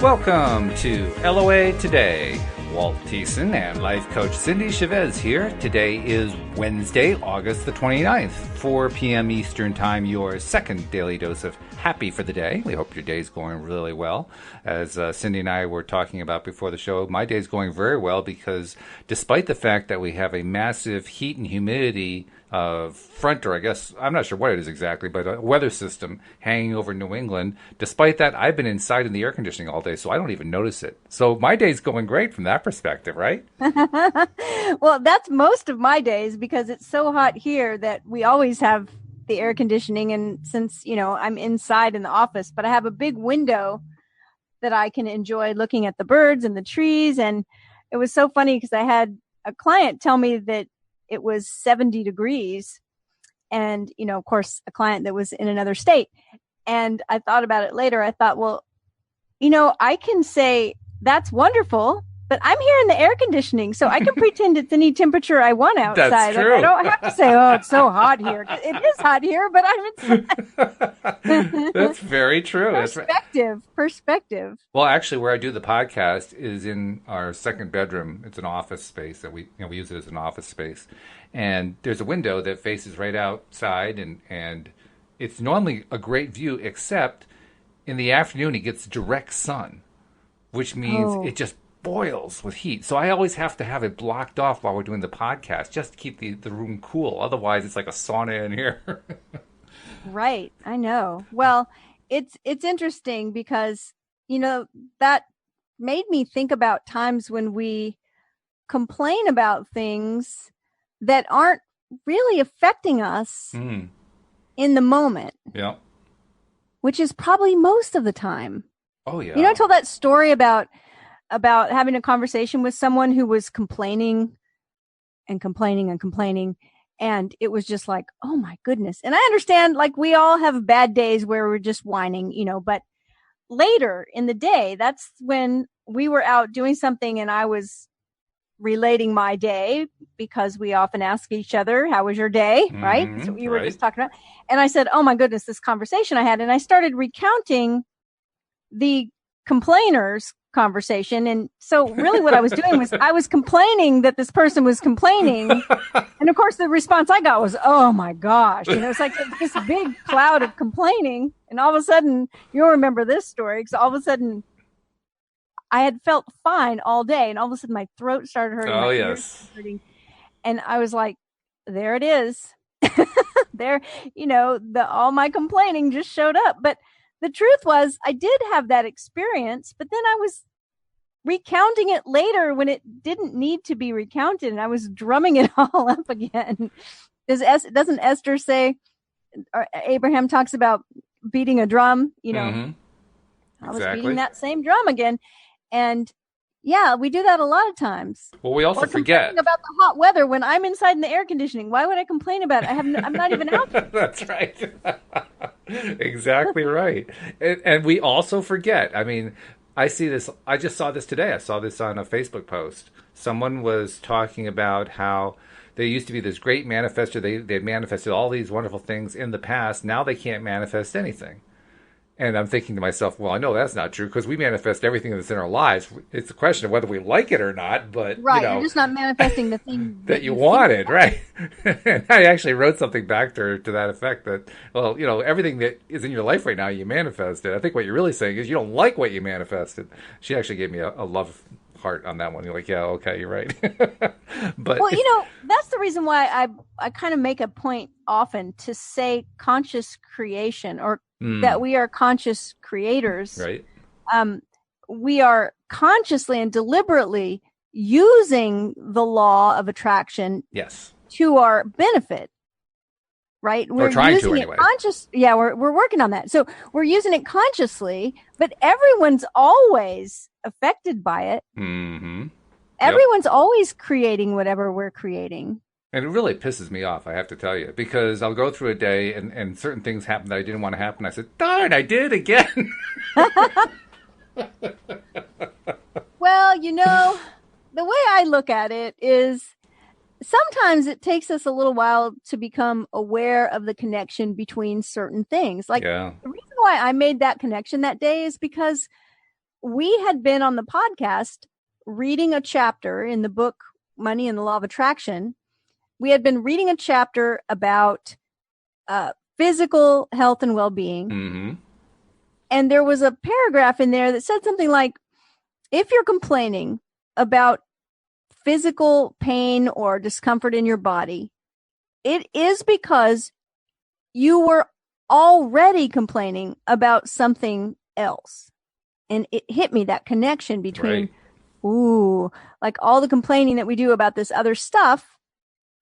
Welcome to LOA Today. Walt Thiessen and life coach Cindie Chavez here. Today is Wednesday, August the 29th, 4 p.m. Eastern Time, your second daily dose of happy for the day. We hope your day's going really well. As Cindie and I were talking about before the show, my day's going very well because despite the fact that we have a massive heat and humidity front, or I guess, I'm not sure what it is exactly, but a weather system hanging over New England. Despite that, I've been inside in the air conditioning all day, so I don't even notice it. So my day's going great from that perspective, right? Well, that's most of my days because it's so hot here that we always have the air conditioning. And since, I'm inside in the office, but I have a big window that I can enjoy looking at the birds and the trees. And it was so funny because I had a client tell me that it was 70 degrees and, of course, a client that was in another state. And I thought about it later. I thought, well, I can say that's wonderful, but I'm here in the air conditioning, so I can pretend it's any temperature I want outside. That's true. I don't have to say, oh, it's so hot here. It is hot here, but I'm inside. That's very true. Perspective. Well, actually, where I do the podcast is in our second bedroom. It's an office space that we use it as an office space. And there's a window that faces right outside, and it's normally a great view, except in the afternoon it gets direct sun, which means it just boils with heat. So I always have to have it blocked off while we're doing the podcast just to keep the room cool. Otherwise, it's like a sauna in here. Right. I know. Well, it's interesting because, that made me think about times when we complain about things that aren't really affecting us in the moment. Yeah. Which is probably most of the time. Oh, yeah. I told that story about having a conversation with someone who was complaining. And it was just like, oh my goodness. And I understand, like, we all have bad days where we're just whining, but later in the day, that's when we were out doing something and I was relating my day because we often ask each other, how was your day? Right? So we were just talking about, and I said, oh my goodness, this conversation I had. And I started recounting the complainers conversation. And so really what I was doing was I was complaining that this person was complaining. And of course the response I got was, oh my gosh, it's like this big cloud of complaining. And all of a sudden, you'll remember this story because all of a sudden I had felt fine all day. And all of a sudden my throat started hurting. Oh, yes. Hurting, and I was like, there it is. There, all my complaining just showed up. But the truth was I did have that experience, but then I was recounting it later when it didn't need to be recounted. And I was drumming it all up again. Doesn't Esther say, or Abraham talks about beating a drum, I was beating that same drum again. And yeah, we do that a lot of times. Well, we also forget about the hot weather when I'm inside in the air conditioning. Why would I complain about it? I'm not even out. That's right. Exactly right. And we also forget. I mean, I see this. I just saw this today. I saw this on a Facebook post. Someone was talking about how there used to be this great manifester. They manifested all these wonderful things in the past. Now they can't manifest anything. And I'm thinking to myself, well, I know that's not true because we manifest everything that's in our lives. It's a question of whether we like it or not, but right, you're just not manifesting the thing that you wanted, right? And I actually wrote something back to her to that effect that, well, everything that is in your life right now, you manifested. I think what you're really saying is you don't like what you manifested. She actually gave me a love heart on that one. You're like, yeah, okay, you're right. But well, that's the reason why I kind of make a point often to say conscious creation or that we are conscious creators. Right. We are consciously and deliberately using the law of attraction to our benefit. Right? We're trying to anyway. We're working on that. So we're using it consciously, but everyone's always affected by it. Mm-hmm. Everyone's always creating whatever we're creating. And it really pisses me off, I have to tell you, because I'll go through a day and certain things happen that I didn't want to happen. I said, darn, I did again. Well, the way I look at it is sometimes it takes us a little while to become aware of the connection between certain things. Like the reason why I made that connection that day is because we had been on the podcast reading a chapter in the book Money and the Law of Attraction. We had been reading a chapter about physical health and well-being. Mm-hmm. And there was a paragraph in there that said something like, if you're complaining about physical pain or discomfort in your body, it is because you were already complaining about something else. And it hit me, that connection between, like all the complaining that we do about this other stuff,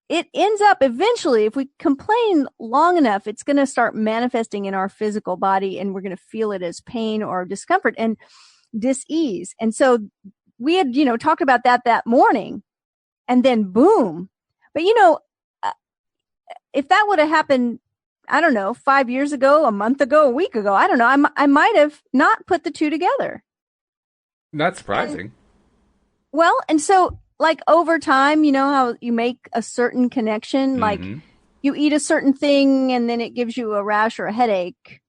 it ends up eventually, if we complain long enough, it's going to start manifesting in our physical body, and we're going to feel it as pain or discomfort and dis-ease. And so we had, talked about that morning, and then boom. But, if that would have happened, I don't know, 5 years ago, a month ago, a week ago, I don't know, I might have not put the two together. Not surprising. And so, like, over time, how you make a certain connection, like you eat a certain thing and then it gives you a rash or a headache,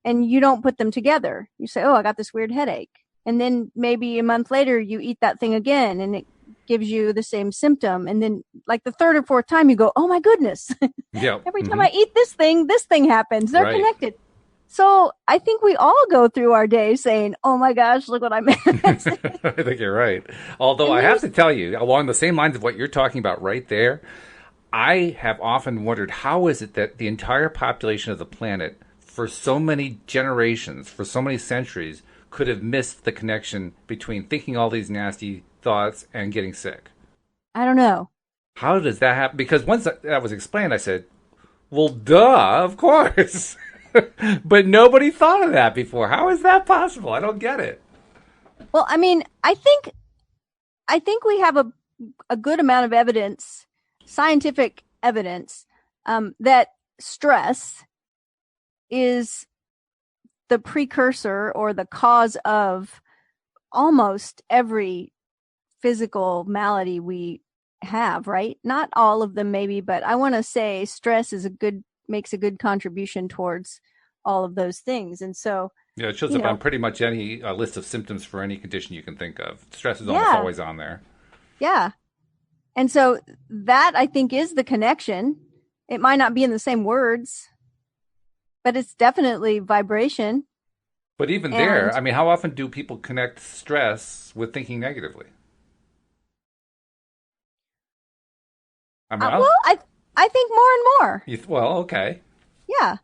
and you don't put them together. You say, oh, I got this weird headache. And then maybe a month later you eat that thing again and it gives you the same symptom. And then like the third or fourth time you go, oh my goodness. Yeah. Every time I eat this thing happens. They're connected. So I think we all go through our day saying, oh my gosh, look what I missed. I think you're right. Although I have to tell you, along the same lines of what you're talking about right there, I have often wondered, how is it that the entire population of the planet for so many generations, for so many centuries, could have missed the connection between thinking all these nasty thoughts and getting sick? I don't know. How does that happen? Because once that was explained, I said, well, duh, of course. But nobody thought of that before. How is that possible? I don't get it. Well, I mean, I think we have a good amount of evidence, scientific evidence, that stress is the precursor or the cause of almost every physical malady we have, right? Not all of them maybe, but I want to say stress makes a good contribution towards all of those things. And so, yeah, it shows up on pretty much any list of symptoms for any condition you can think of. Stress is almost always on there. Yeah. And so that, I think, is the connection. It might not be in the same words, but it's definitely vibration. But even there, I mean, how often do people connect stress with thinking negatively? I mean, I think more and more. Well, okay. Yeah.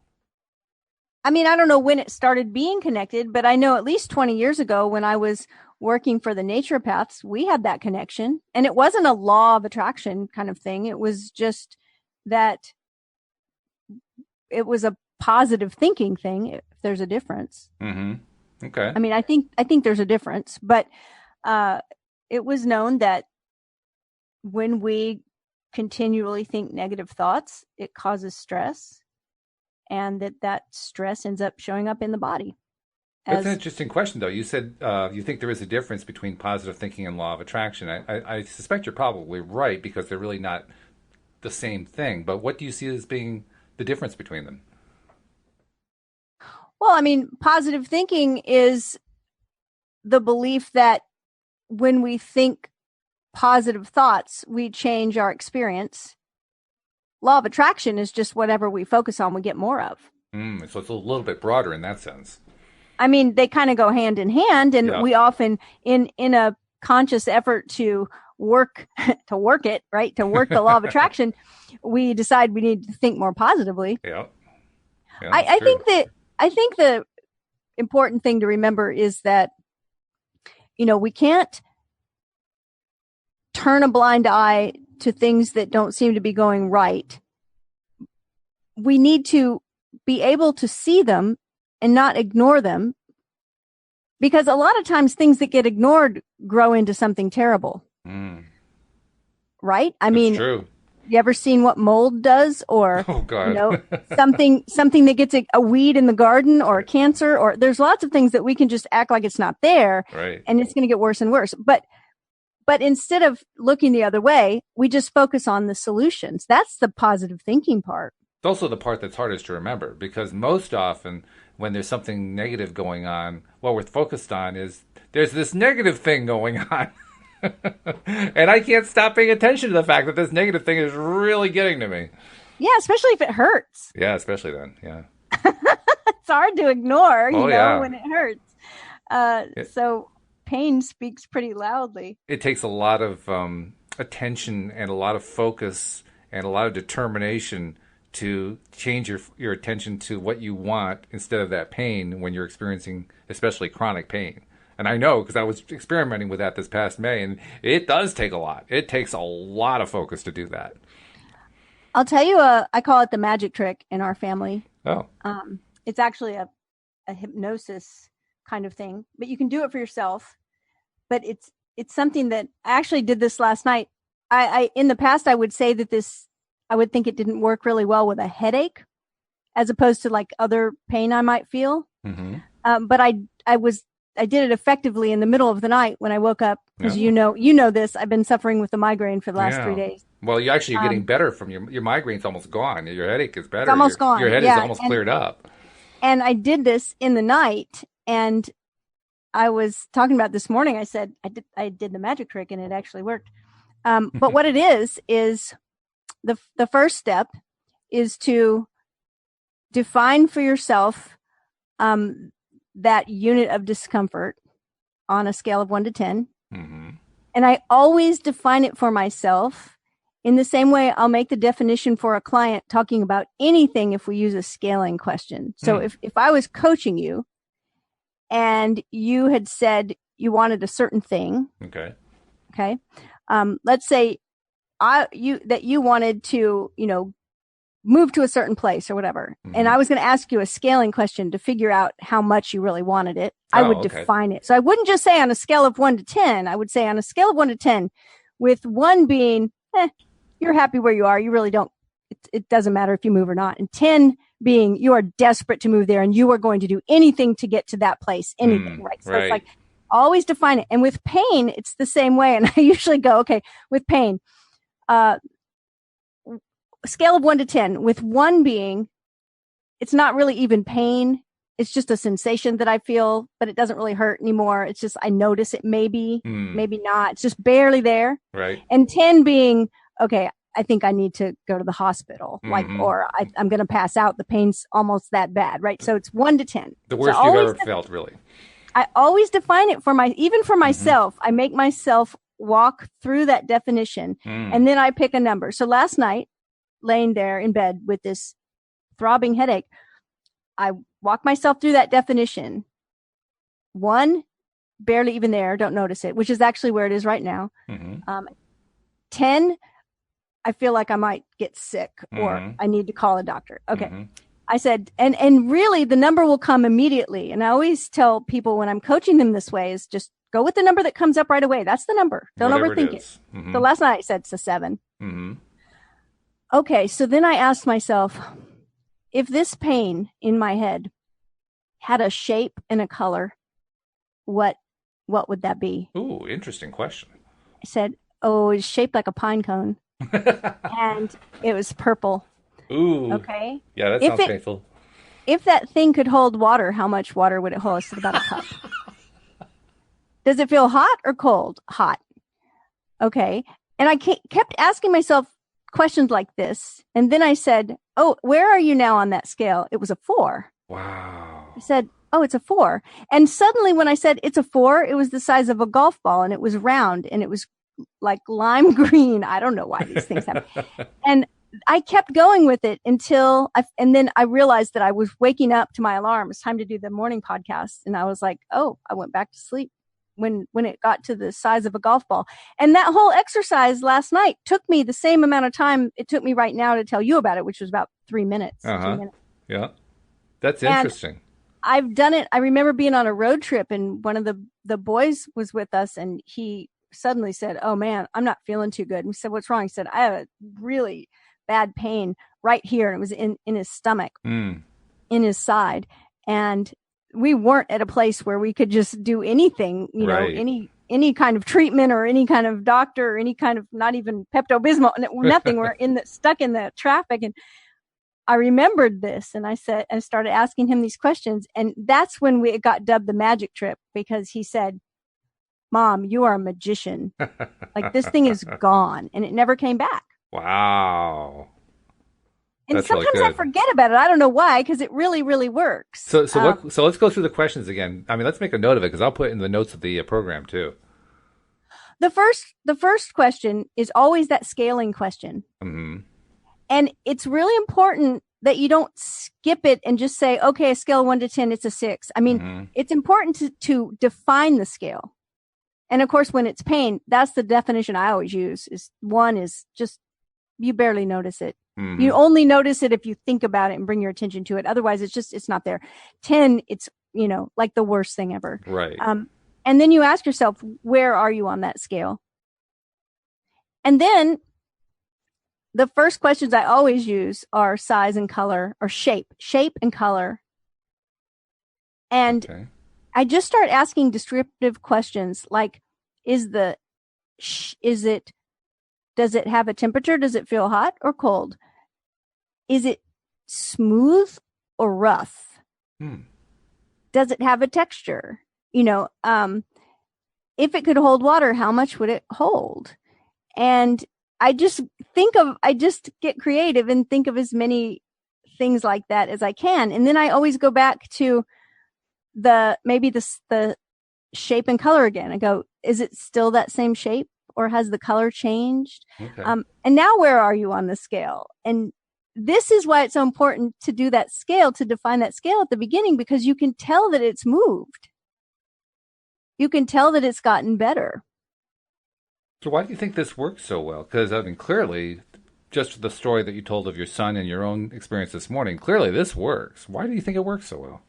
I mean, I don't know when it started being connected, but I know at least 20 years ago when I was working for the naturopaths, we had that connection. And it wasn't a law of attraction kind of thing. It was just that it was a positive thinking thing, if there's a difference. Mm-hmm. Okay. I mean, I think there's a difference, but it was known that when we continually think negative thoughts, it causes stress, and that stress ends up showing up in the body. That's an interesting question, though. You said you think there is a difference between positive thinking and law of attraction. I suspect you're probably right, because they're really not the same thing. But what do you see as being the difference between them? Well, I mean, positive thinking is the belief that when we think positive thoughts, we change our experience. Law of attraction is just whatever we focus on, we get more of. So it's a little bit broader in that sense. I mean, they kind of go hand in hand, and we often, in a conscious effort to work it, right, to work the law of attraction, we decide we need to think more positively. Yeah. I think the important thing to remember is that, we can't turn a blind eye to things that don't seem to be going right. We need to be able to see them and not ignore them, because a lot of times things that get ignored grow into something terrible. Right? I mean, true. You ever seen what mold does, or something that gets a weed in the garden, or cancer, or there's lots of things that we can just act like it's not there, right, and it's going to get worse and worse. But instead of looking the other way, we just focus on the solutions. That's the positive thinking part. It's also the part that's hardest to remember, because most often when there's something negative going on, what we're focused on is there's this negative thing going on. And I can't stop paying attention to the fact that this negative thing is really getting to me. Yeah, especially if it hurts. Yeah, especially then. Yeah. It's hard to ignore, Oh, yeah. when it hurts. So pain speaks pretty loudly. It takes a lot of attention and a lot of focus and a lot of determination to change your attention to what you want instead of that pain when you're experiencing especially chronic pain. And I know because I was experimenting with that this past May, and it does take a lot. It takes a lot of focus to do that. I'll tell you, I call it the magic trick in our family. Oh. It's actually a hypnosis kind of thing, but you can do it for yourself. But it's something that I actually did this last night. I in the past, I would say that I would think it didn't work really well with a headache as opposed to like other pain I might feel. Mm-hmm. But I did it effectively in the middle of the night when I woke up because you know this. I've been suffering with the migraine for the last 3 days. Well, you're actually getting better from your migraine's almost gone. Your headache is better. It's almost gone. Your head is almost cleared up. And I did this in the night, and I was talking about this morning. I said I did the magic trick, and it actually worked. But what it is the first step is to define for yourself that unit of discomfort on a scale of 1 to 10. Mm-hmm. And I always define it for myself in the same way I'll make the definition for a client talking about anything if we use a scaling question. So if I was coaching you and you had said you wanted a certain thing. Okay. Let's say you wanted to, move to a certain place or whatever. Mm-hmm. And I was going to ask you a scaling question to figure out how much you really wanted it. I would define it. So I wouldn't just say on a scale of 1 to 10. I would say on a scale of 1 to 10, with 1 being, you're happy where you are. You really don't, it doesn't matter if you move or not. And 10 being, you are desperate to move there and you are going to do anything to get to that place, anything, right? So it's like, always define it. And with pain, it's the same way. And I usually go, okay, with pain, scale of 1 to 10, with 1 being, it's not really even pain. It's just a sensation that I feel, but it doesn't really hurt anymore. It's just, I notice it maybe not. It's just barely there. Right. And 10 being, okay, I think I need to go to the hospital, or I'm going to pass out. The pain's almost that bad, right? So it's 1 to 10. The worst you've ever felt, really. I always define it even for myself. I make myself walk through that definition, and then I pick a number. So last night, laying there in bed with this throbbing headache, I walk myself through that definition. 1, barely even there, don't notice it, which is actually where it is right now. 10, I feel like I might get sick or I need to call a doctor. Okay. I said, and really the number will come immediately. And I always tell people when I'm coaching them this way is just go with the number that comes up right away. That's the number. Don't overthink it. So last night I said it's a 7. Okay, so then I asked myself, if this pain in my head had a shape and a color, what would that be? Ooh, interesting question. I said, it's shaped like a pine cone. And it was purple. Ooh. Okay. Yeah, that sounds painful. If that thing could hold water, how much water would it hold? I said about a cup. Does it feel hot or cold? Hot. Okay. And I kept asking myself questions like this. And then I said, where are you now on that scale? It was a 4. Wow. I said, it's a 4. And suddenly when I said it's a 4, it was the size of a golf ball and it was round and it was like lime green. I don't know why these things happen. And I kept going with it until and then I realized that I was waking up to my alarm. It's time to do the morning podcast. And I was like, I went back to sleep when it got to the size of a golf ball. And that whole exercise last night took me the same amount of time it took me right now to tell you about it, which was about 3 minutes. 3 minutes. Yeah. That's interesting. I've done it. I remember being on a road trip and one of the boys was with us and he suddenly said, "Oh man, I'm not feeling too good." And we said, "What's wrong?" He said, "I have a really bad pain right here." And it was in his stomach, in his side. And we weren't at a place where we could just do anything, any kind of treatment or any kind of doctor or any kind of, not even Pepto-Bismol, nothing. We're stuck in the traffic. And I remembered this and I started asking him these questions. And that's when it got dubbed the magic trip, because he said, Mom, you are a magician. Like this thing is gone. And it never came back. Wow. And That's really sometimes I good. forget about it. I don't know why, because it really, really works. So let's go through the questions again. I mean, let's make a note of it because I'll put it in the notes of the program too. The first question is always that scaling question. Mm-hmm. And it's really important that you don't skip it and just say, okay, a scale of 1 to 10, it's a 6. I mean, it's important to define the scale. And of course, when it's pain, that's the definition I always use is 1 is just, you barely notice it. Mm-hmm. You only notice it if you think about it and bring your attention to it. Otherwise, it's not there. 10, it's, like the worst thing ever. Right. And then you ask yourself, where are you on that scale? And then the first questions I always use are size and color, or shape and color. And okay. I just start asking descriptive questions like, does it have a temperature? Does it feel hot or cold? Is it smooth or rough? Does it have a texture? If it could hold water, how much would it hold? And I just get creative and think of as many things like that as I can. And then I always go back to the shape and color again. I go, is it still that same shape or has the color changed? Okay. And now where are you on the scale? And this is why it's so important to do that scale, to define that scale at the beginning, because you can tell that it's moved. You can tell that it's gotten better. So why do you think this works so well? Because, I mean, clearly, just the story that you told of your son and your own experience this morning, clearly this works. Why do you think it works so well?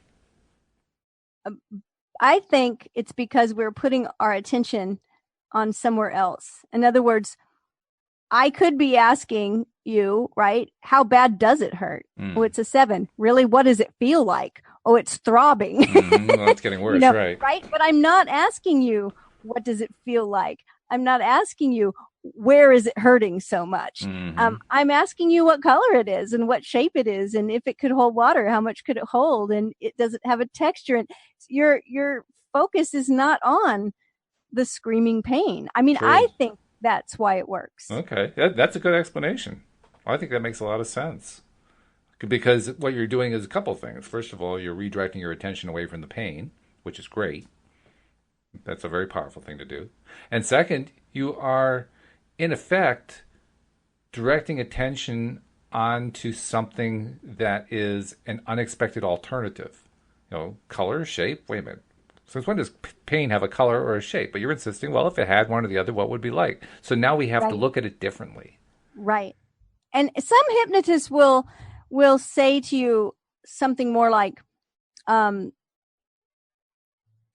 I think it's because we're putting our attention on somewhere else. In other words, I could be asking you, right, how bad does it hurt? Oh, it's a 7. Really, what does it feel like? Oh, it's throbbing. Well, it's getting worse, right? Right? But I'm not asking you, what does it feel like? I'm not asking you, where is it hurting so much? I'm asking you what color it is and what shape it is. And if it could hold water, how much could it hold? And does it have a texture? And your focus is not on the screaming pain. I mean, I think that's why it works. Okay. That's a good explanation. I think that makes a lot of sense. Because what you're doing is a couple things. First of all, you're redirecting your attention away from the pain, which is great. That's a very powerful thing to do. And second, you are, in effect, directing attention onto something that is an unexpected alternative. Color, shape, wait a minute. Since when does pain have a color or a shape? But you're insisting, well, if it had one or the other, what would it be like? So now we have to look at it differently. Right. And some hypnotists will say to you something more like,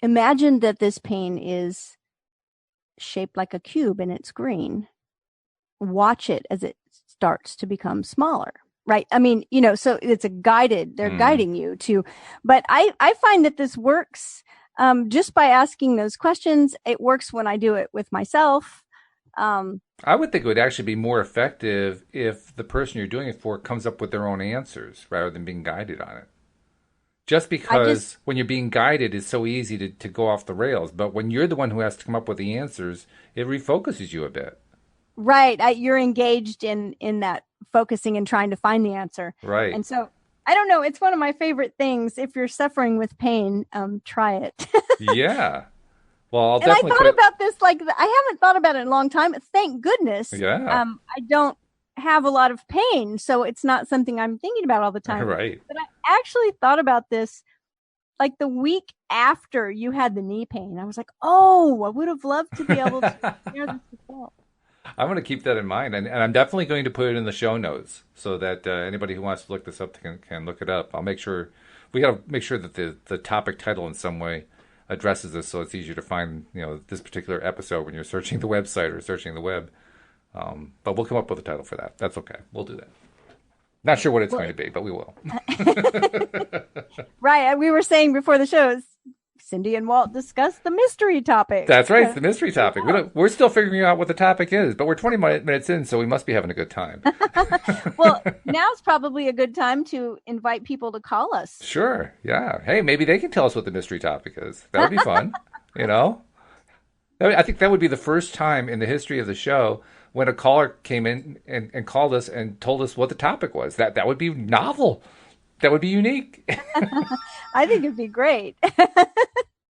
imagine that this pain is shaped like a cube and it's green. Watch it as it starts to become smaller, right? I mean, so it's they're guiding you to, but I find that this works just by asking those questions. It works when I do it with myself. I would think it would actually be more effective if the person you're doing it for comes up with their own answers rather than being guided on it. Just because when you're being guided, it's so easy to go off the rails. But when you're the one who has to come up with the answers, it refocuses you a bit. Right. You're engaged in that focusing and trying to find the answer. Right. And so, I don't know. It's one of my favorite things. If you're suffering with pain, try it. Yeah. Well, I thought about this, I haven't thought about it in a long time. Thank goodness. Yeah. I don't have a lot of pain, so it's not something I'm thinking about all the time. Right. But I actually thought about this like the week after you had the knee pain. I was like, oh, I would have loved to be able to hear this before. I'm going to keep that in mind, and I'm definitely going to put it in the show notes so that anybody who wants to look this up can look it up. I'll make sure we got to make sure that the topic title in some way addresses this, so it's easier to find this particular episode when you're searching the website or searching the web. But we'll come up with a title for that. That's okay. We'll do that. Not sure what it's going to be, but we will. Right. We were saying before the show, Cindie and Walt discussed the mystery topic. That's right. It's the mystery topic. We're still figuring out what the topic is, but we're 20 minutes in, so we must be having a good time. Well, now's probably a good time to invite people to call us. Sure. Yeah. Hey, maybe they can tell us what the mystery topic is. That would be fun. I think that would be the first time in the history of the show when a caller came in and called us and told us what the topic was. That would be novel. That would be unique. I think it'd be great.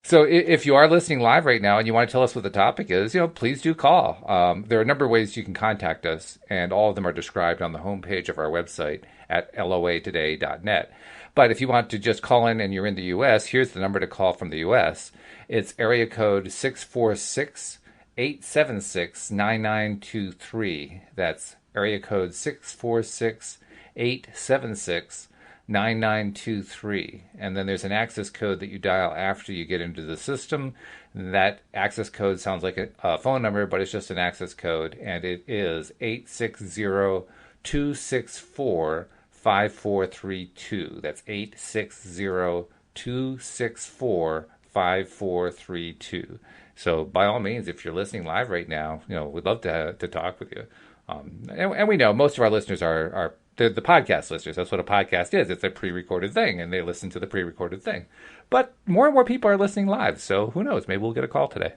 So if you are listening live right now and you want to tell us what the topic is, please do call. There are a number of ways you can contact us, and all of them are described on the homepage of our website at loatoday.net. But if you want to just call in and you're in the U.S., here's the number to call from the U.S. It's area code 646-876-9923. That's area code 646-876-9923. And then there's an access code that you dial after you get into the system. That access code sounds like a phone number, but it's just an access code, and it is 860-264-5432. That's 860-264-5432. So by all means, if you're listening live right now, we'd love to talk with you. And we know most of our listeners are the podcast listeners. That's what a podcast is. It's a pre-recorded thing, and they listen to the pre-recorded thing. But more and more people are listening live, so who knows? Maybe we'll get a call today.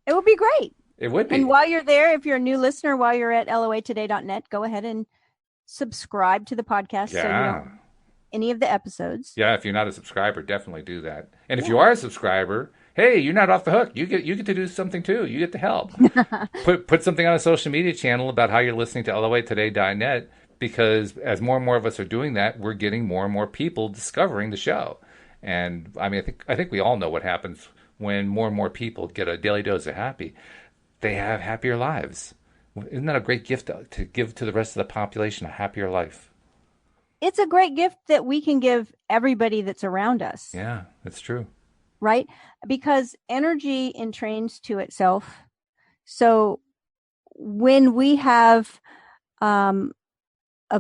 It would be great. It would be. And while you're there, if you're a new listener, while you're at loatoday.net, go ahead and subscribe to the podcast so you don't miss any of the episodes. Yeah, if you're not a subscriber, definitely do that. And if you are a subscriber, hey, you're not off the hook. You get to do something too. You get to help. Put something on a social media channel about how you're listening to loatoday.net, because as more and more of us are doing that, we're getting more and more people discovering the show. And I mean, I think we all know what happens when more and more people get a daily dose of happy. They have happier lives. Isn't that a great gift to give to the rest of the population, a happier life? It's a great gift that we can give everybody that's around us. Yeah, that's true. Right? Because energy entrains to itself. So when we have a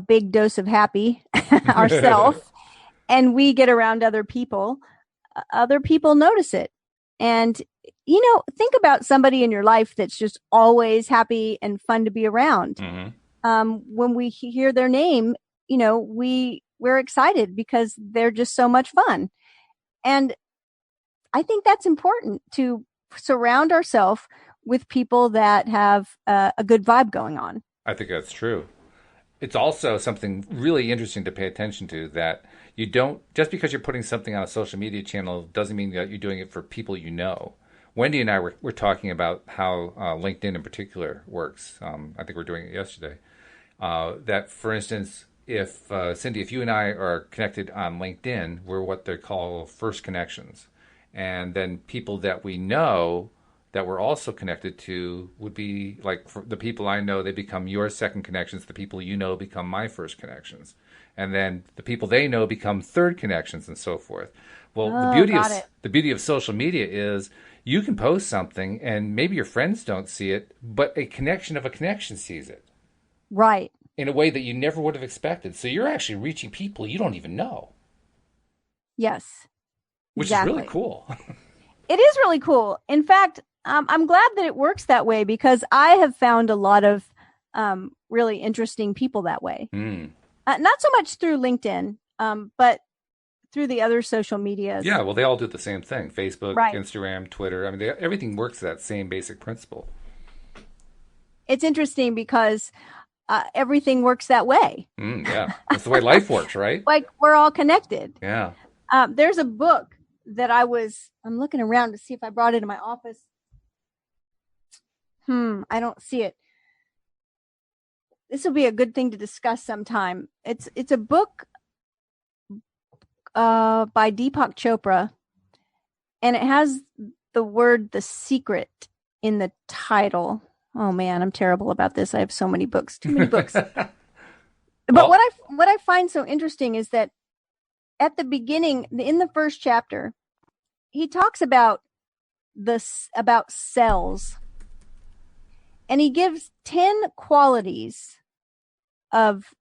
big dose of happy ourselves and we get around other people notice it. And, think about somebody in your life that's just always happy and fun to be around. Mm-hmm. When we hear their name, we're excited because they're just so much fun. And I think that's important, to surround ourselves with people that have a good vibe going on. I think that's true. It's also something really interesting to pay attention to, that you don't, just because you're putting something on a social media channel doesn't mean that you're doing it for people you know. Wendy and I were talking about how LinkedIn in particular works. I think we were doing it yesterday. That, for instance, if Cindie, if you and I are connected on LinkedIn, we're what they call first connections. And then people that we know that we're also connected to would be like, for the people I know, they become your second connections. The people you know become my first connections. And then the people they know become third connections, and so forth. Well, the beauty of social media is you can post something and maybe your friends don't see it, but a connection of a connection sees it. Right. In a way that you never would have expected. So you're actually reaching people you don't even know. Yes. Which exactly. is really cool. It is really cool. In fact, I'm glad that it works that way, because I have found a lot of really interesting people that way. Mm. Not so much through LinkedIn, but through the other social medias. Yeah, well, they all do the same thing. Facebook, right. Instagram, Twitter. I mean, everything works that same basic principle. It's interesting because everything works that way. Yeah, that's the way life works, right? Like, we're all connected. Yeah. There's a book that I'm looking around to see if I brought it in my office. I don't see it. This will be a good thing to discuss sometime. It's a book by Deepak Chopra, and it has the word "The Secret" in the title. Oh man, I'm terrible about this. I have so many books, too many books. But what I find so interesting is that at the beginning, in the first chapter, he talks about cells, and he gives 10 qualities of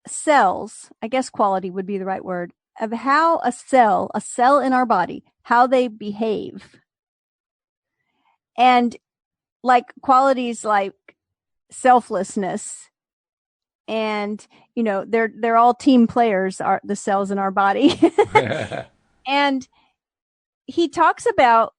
cells. I guess quality would be the right word, of how a cell in our body, how they behave. And like qualities like selflessness, and they're all team players, are the cells in our body. And he talks about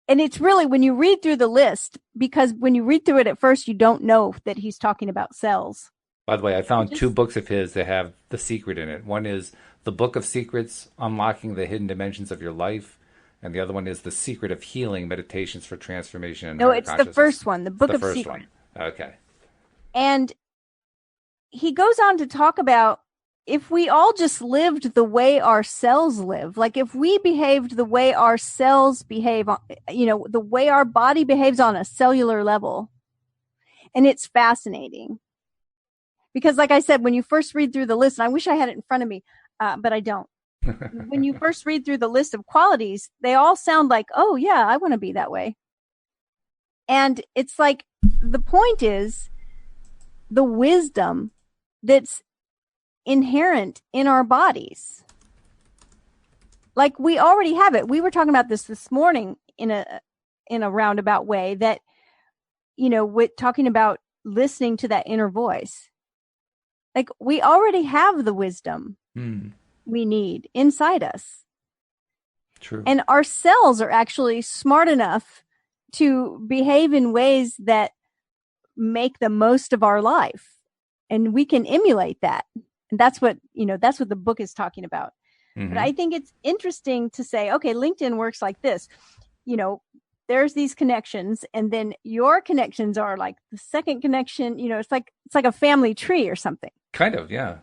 And it's really when you read through the list, because when you read through it at first, you don't know that he's talking about cells. By the way, I It found two just, books of his that have The Secret in it. One is The Book of Secrets, Unlocking the Hidden Dimensions of Your Life. And the other one is The Secret of Healing, Meditations for Transformation and no, Higher it's the Consciousness. first one, the It's Book the of first Secrets. one. Okay. And he goes on to talk about if we all just lived the way our cells live, like if we behaved the way our cells behave, the way our body behaves on a cellular level. And it's fascinating because, like I said, when you first read through the list, and I wish I had it in front of me, but I don't. When you first read through the list of qualities, they all sound like, oh, yeah, I want to be that way. And it's like the point is the wisdom that's inherent in our bodies. Like we already have it. We were talking about this morning in a roundabout way that, with talking about listening to that inner voice. Like we already have the wisdom we need inside us. True. And our cells are actually smart enough to behave in ways that make the most of our life. And we can emulate that. And that's what the book is talking about. But I think it's interesting to say, okay, LinkedIn works like this. There's these connections, and then your connections are like the second connection. It's like a family tree or something. Kind of, yeah.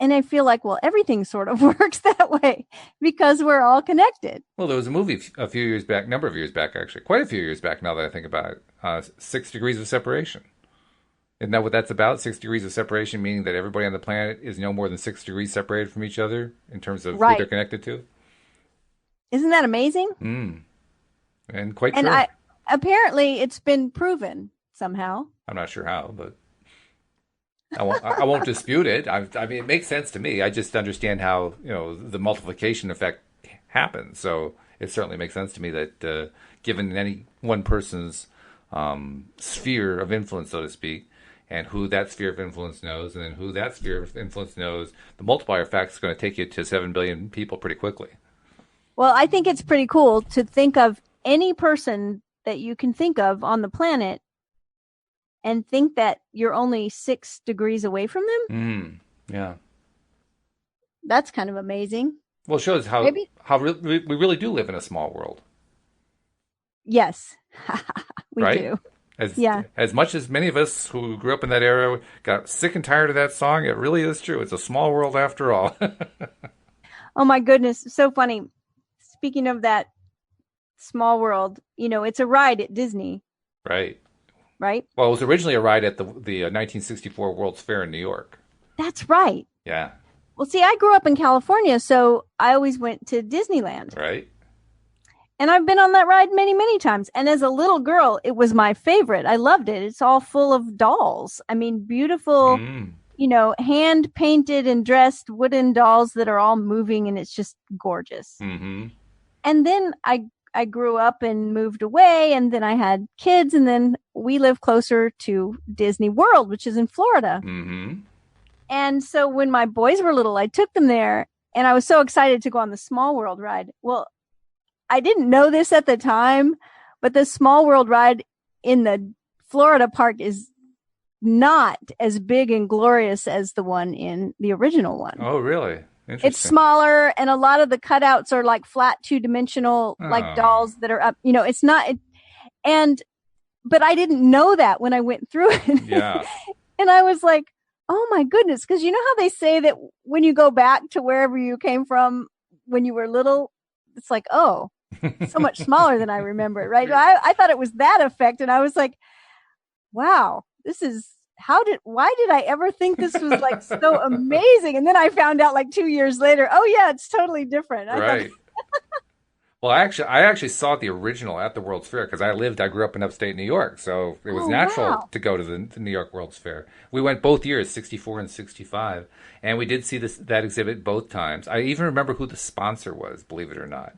And I feel like, well, everything sort of works that way because we're all connected. Well, there was a movie a few years back, number of years back, actually, quite a few years back now that I think about it, 6 Degrees of Separation. Isn't that what that's about? 6 degrees of separation, meaning that everybody on the planet is no more than 6 degrees separated from each other in terms of who they're connected to? Isn't that amazing? And quite and true. Apparently it's been proven somehow. I'm not sure how, but I won't dispute it. I mean, it makes sense to me. I just understand how, the multiplication effect happens. So it certainly makes sense to me that given any one person's sphere of influence, so to speak, and who that sphere of influence knows, and then who that sphere of influence knows, the multiplier effect is going to take you to 7 billion people pretty quickly. Well, I think it's pretty cool to think of any person that you can think of on the planet and think that you're only 6 degrees away from them. Yeah. That's kind of amazing. Well, it shows how we really do live in a small world. Yes, we right? do. As much as many of us who grew up in that era got sick and tired of that song, it really is true. It's a small world after all. Oh my goodness, so funny. Speaking of that small world, it's a ride at Disney. Right. Right? Well, it was originally a ride at the 1964 World's Fair in New York. That's right. Yeah. Well, see, I grew up in California, so I always went to Disneyland. Right. And I've been on that ride many, many times. And as a little girl, it was my favorite. I loved it. It's all full of dolls. I mean, beautiful, hand painted and dressed wooden dolls that are all moving, and it's just gorgeous. Mm-hmm. And then I grew up and moved away, and then I had kids, and then we live closer to Disney World, which is in Florida. Mm-hmm. And so when my boys were little, I took them there, and I was so excited to go on the Small World ride. Well, I didn't know this at the time, but the Small World ride in the Florida park is not as big and glorious as the one in the original one. Oh, really? Interesting. It's smaller, and a lot of the cutouts are like flat 2-dimensional, like dolls that are up. It's not. But I didn't know that when I went through it. Yeah. And I was like, oh my goodness. Because you know how they say that when you go back to wherever you came from when you were little, it's like, oh, so much smaller than I remember it, right? I thought it was that effect, and I was like, wow, this is, why did I ever think this was like so amazing? And then I found out like 2 years later, oh yeah, it's totally different. Right. Well, I actually saw the original at the World's Fair because I grew up in upstate New York, so it was natural to go to the New York World's Fair. We went both years, 64 and 65, and we did see that exhibit both times. I even remember who the sponsor was, believe it or not.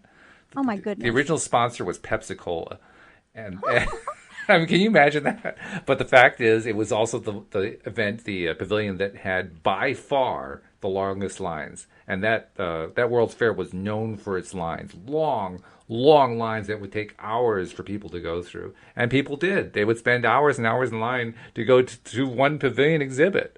Oh my goodness. The original sponsor was Pepsi-Cola. And I mean, can you imagine that? But the fact is, it was also the event, the pavilion that had by far the longest lines. And that World's Fair was known for its lines. Long, long lines that would take hours for people to go through. And people did. They would spend hours and hours in line to go to one pavilion exhibit.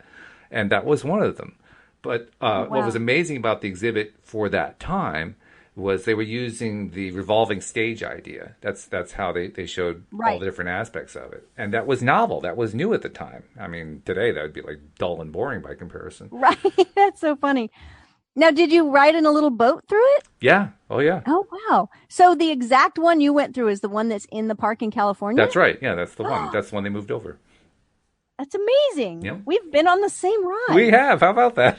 And that was one of them. But Wow. what was amazing about the exhibit for that time was they were using the revolving stage idea. That's how they showed all the different aspects of it. And that was novel. That was new at the time. I mean, today that would be like dull and boring by comparison. Right. That's so funny. Now, did you ride in a little boat through it? Yeah. Oh, yeah. Oh, wow. So the exact one you went through is the one that's in the park in California? That's right. Yeah, that's the one. That's the one they moved over. That's amazing. Yep. We've been on the same ride. We have. How about that?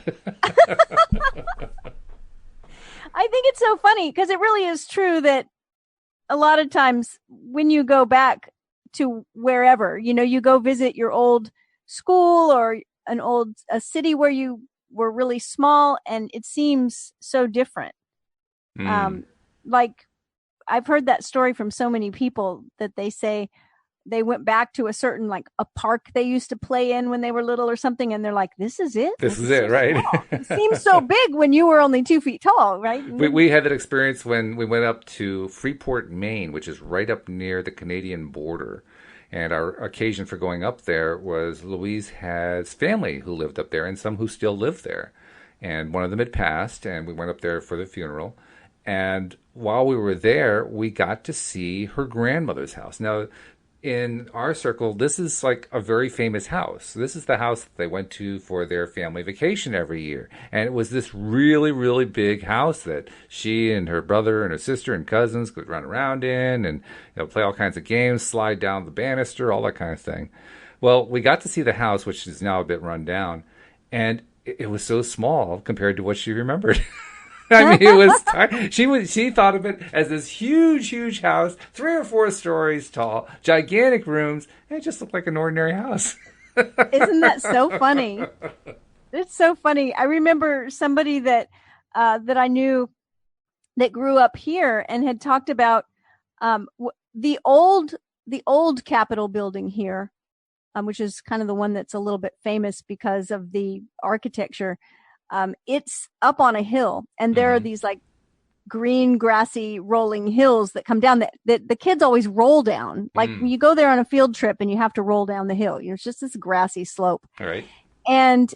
I think it's so funny because it really is true that a lot of times when you go back to wherever, you go visit your old school or a city where you were really small, and it seems so different. Like I've heard that story from so many people that they say they went back to a certain, like a park they used to play in when they were little or something. And they're like, this is it. This is it, right? It seems so big when you were only 2 feet tall, right? We had that experience when we went up to Freeport, Maine, which is right up near the Canadian border. And our occasion for going up there was Louise has family who lived up there and some who still live there. And one of them had passed, and we went up there for the funeral. And while we were there, we got to see her grandmother's house. Now, in our circle, this is like a very famous house. This is the house that they went to for their family vacation every year. And it was this really, really big house that she and her brother and her sister and cousins could run around in and play all kinds of games, slide down the banister, all that kind of thing. Well, we got to see the house, which is now a bit run down, and it was so small compared to what she remembered. I mean, it was tiny. She thought of it as this huge, huge house, 3 or 4 stories tall, gigantic rooms, and it just looked like an ordinary house. Isn't that so funny? It's so funny. I remember somebody that I knew that grew up here and had talked about the old Capitol building here, which is kind of the one that's a little bit famous because of the architecture. It's up on a hill, and there are these like green, grassy, rolling hills that come down that the kids always roll down. Like when you go there on a field trip and you have to roll down the hill, it's just this grassy slope. All right. And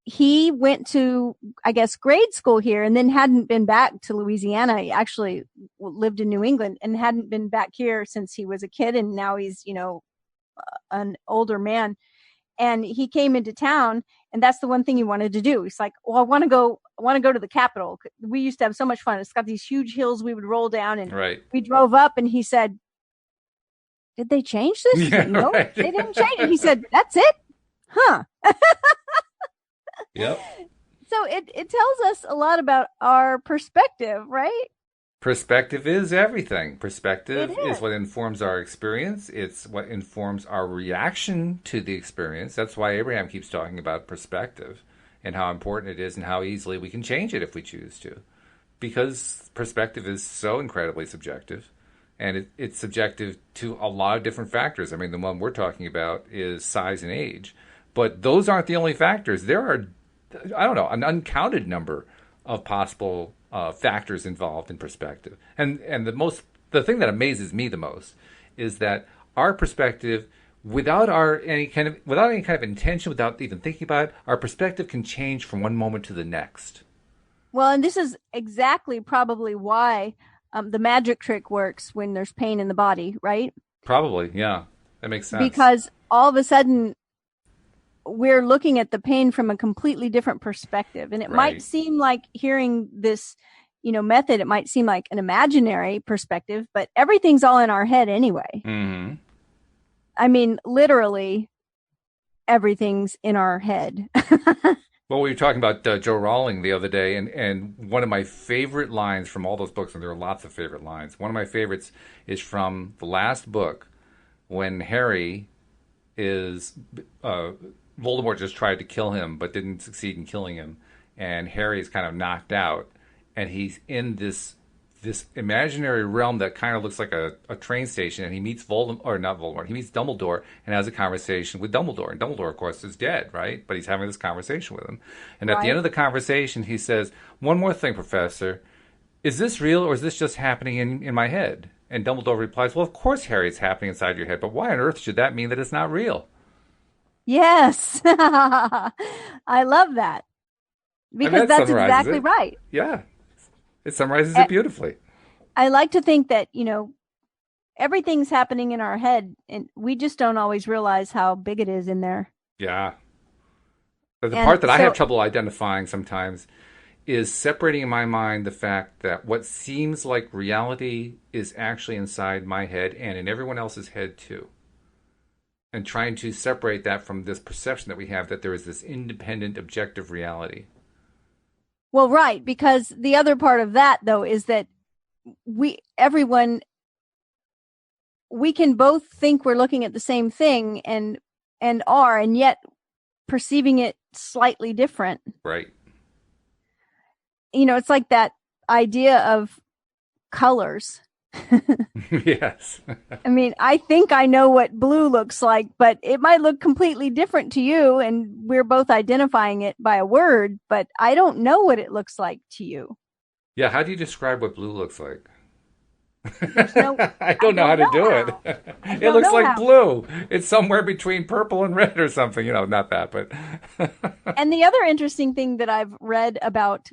he went to, I guess, grade school here and then hadn't been back to Louisiana. He actually lived in New England and hadn't been back here since he was a kid. And now he's, an older man. And he came into town, and that's the one thing he wanted to do. He's like, well, I want to go to the Capitol. We used to have so much fun. It's got these huge hills we would roll down, and we drove up, and he said, did they change this? Yeah, no, right. They didn't change it. He said, that's it? Huh. Yep. So it tells us a lot about our perspective, right? Perspective is everything. Perspective is what informs our experience. It's what informs our reaction to the experience. That's why Abraham keeps talking about perspective and how important it is and how easily we can change it if we choose to. Because perspective is so incredibly subjective. And it's subjective to a lot of different factors. I mean, the one we're talking about is size and age. But those aren't the only factors. There are, an uncounted number of possible factors involved in perspective. And the thing that amazes me the most is that our perspective, without any kind of intention, without even thinking about it, our perspective can change from one moment to the next. Well, and this is exactly probably why the magic trick works when there's pain in the body, right? Probably, yeah. That makes sense. Because all of a sudden we're looking at the pain from a completely different perspective. And it might seem like hearing this, method, it might seem like an imaginary perspective, but everything's all in our head anyway. Mm-hmm. I mean, literally everything's in our head. Well, we were talking about Joe Rowling the other day, and one of my favorite lines from all those books, and there are lots of favorite lines, one of my favorites is from the last book when Harry is... Voldemort just tried to kill him, but didn't succeed in killing him. And Harry is kind of knocked out. And he's in this imaginary realm that kind of looks like a train station. And he meets he meets Dumbledore and has a conversation with Dumbledore. And Dumbledore, of course, is dead, right? But he's having this conversation with him. And at the end of the conversation, he says, one more thing, Professor. is this real or is this just happening in my head? And Dumbledore replies, well, of course, Harry, it's happening inside your head, but why on earth should that mean that it's not real? Yes. I love that I mean, because that that's summarizes exactly it. right. Yeah, it summarizes it I, beautifully. I like to think that, everything's happening in our head and we just don't always realize how big it is in there. Yeah. But the And part that I have so, trouble identifying sometimes is separating in my mind the fact that what seems like reality is actually inside my head and in everyone else's head too. And trying to separate that from this perception that we have that there is this independent, objective reality. well, right, because the other part of that though is that everyone, we can both think we're looking at the same thing and yet perceiving it slightly different. Right. It's like that idea of colors. Yes. I mean, I think I know what blue looks like, but it might look completely different to you, and we're both identifying it by a word, but I don't know what it looks like to you. Yeah, how do you describe what blue looks like? There's no, I I don't know how don't to do know it. how. I It don't looks know like how. blue. It's somewhere between purple and red or something. Not that, but And the other interesting thing that I've read about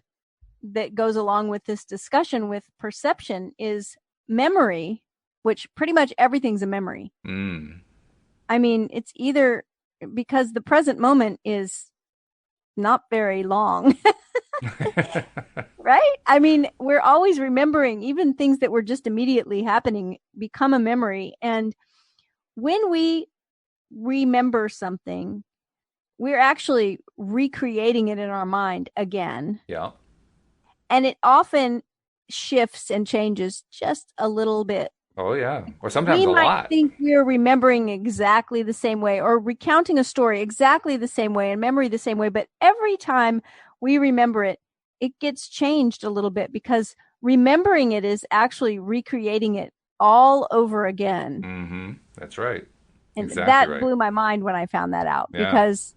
that goes along with this discussion with perception is memory, which pretty much everything's a memory. mm. I mean, it's either because the present moment is not very long, right? I mean, we're always remembering even things that were just immediately happening become a memory. And when we remember something, we're actually recreating it in our mind again. Yeah. And it often shifts and changes just a little bit. Oh, yeah. Or sometimes We a might lot. think we're remembering exactly the same way or recounting a story exactly the same way and memory the same way, but every time we remember it, it gets changed a little bit because remembering it is actually recreating it all over again. Mm-hmm. That's right. And Exactly that right. blew my mind when I found that out Yeah. because,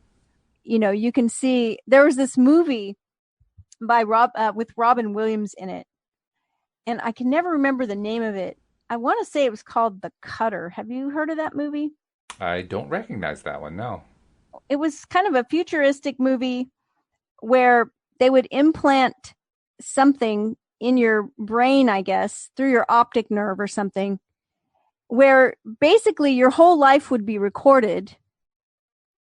you can see there was this movie by with Robin Williams in it, and I can never remember the name of it. I want to say it was called The Cutter. Have you heard of that movie? I don't recognize that one, no. It was kind of a futuristic movie where they would implant something in your brain, I guess, through your optic nerve or something, where basically your whole life would be recorded